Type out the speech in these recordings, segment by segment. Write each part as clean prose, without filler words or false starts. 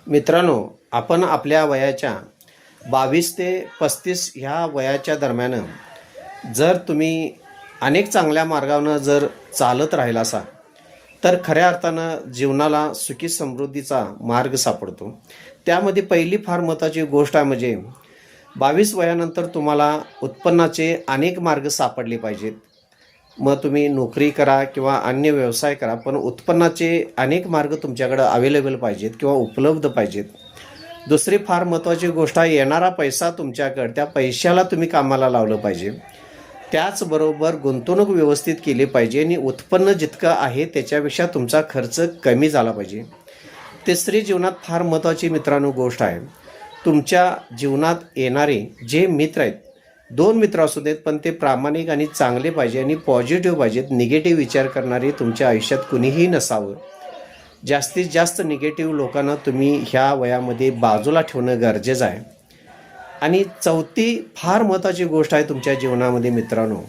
मित्रांनो, आपण आपल्या वयाच्या 22 ते 35 ह्या वयाच्या दरम्यान जर तुम्ही अनेक चांगल्या मार्गावरून जर चालत राहिला असा तर खऱ्या अर्थानं जीवनाला सुखी समृद्धीचा मार्ग सापडतो. त्यामध्ये पहिली फार महत्त्वाची गोष्ट आहे म्हणजे 22 वयानंतर तुम्हाला उत्पन्नाचे अनेक मार्ग सापडले पाहिजेत. मग तुम्ही नोकरी करा किंवा अन्य व्यवसाय करा, पण उत्पन्नाचे अनेक मार्ग तुमच्याकडे अवेलेबल पाहिजेत किंवा उपलब्ध पाहिजेत. दुसरी फार महत्त्वाची गोष्ट आहे, येणारा पैसा तुमच्याकडे, त्या पैशाला तुम्ही कामाला लावलं पाहिजे. त्याचबरोबर गुंतवणूक व्यवस्थित केली पाहिजे आणि उत्पन्न जितकं आहे त्याच्यापेक्षा तुमचा खर्च कमी झाला पाहिजे. तिसरी जीवनात फार महत्त्वाची मित्रांनो गोष्ट आहे, तुमच्या जीवनात येणारे जे मित्र आहेत, 2 मित्र असू देत, पण ते प्रामाणिक आणि चांगले पाहिजे आणि पॉझिटिव्ह पाहिजेत. निगेटिव्ह विचार करणारे तुमच्या आयुष्यात कुणीही नसावं. जास्तीत जास्त निगेटिव्ह लोकांना तुम्ही ह्या वयामध्ये बाजूला ठेवणं गरजेचं आहे. आणि चौथी फार महत्त्वाची गोष्ट आहे तुमच्या जीवनामध्ये मित्रांनो,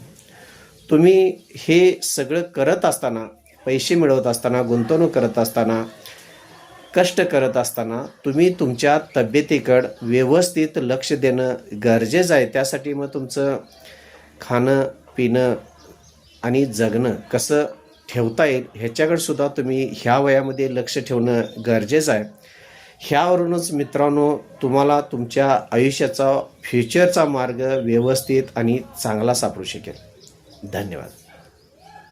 तुम्ही हे सगळं करत असताना, पैसे मिळवत असताना, गुंतवणूक करत असताना, कष्ट करत असताना तुम्ही तुमच्या तब्येतीकडं व्यवस्थित लक्ष देणं गरजेचं आहे. त्यासाठी मग तुमचं खाणं पिणं आणि जगणं कसं ठेवता येईल ह्याच्याकडे सुद्धा तुम्ही ह्या वयामध्ये लक्ष ठेवणं गरजेचं आहे. ह्यावरूनच मित्रांनो तुम्हाला तुमच्या आयुष्याचा फ्युचरचा मार्ग व्यवस्थित आणि चांगला सापडू शकेल. धन्यवाद.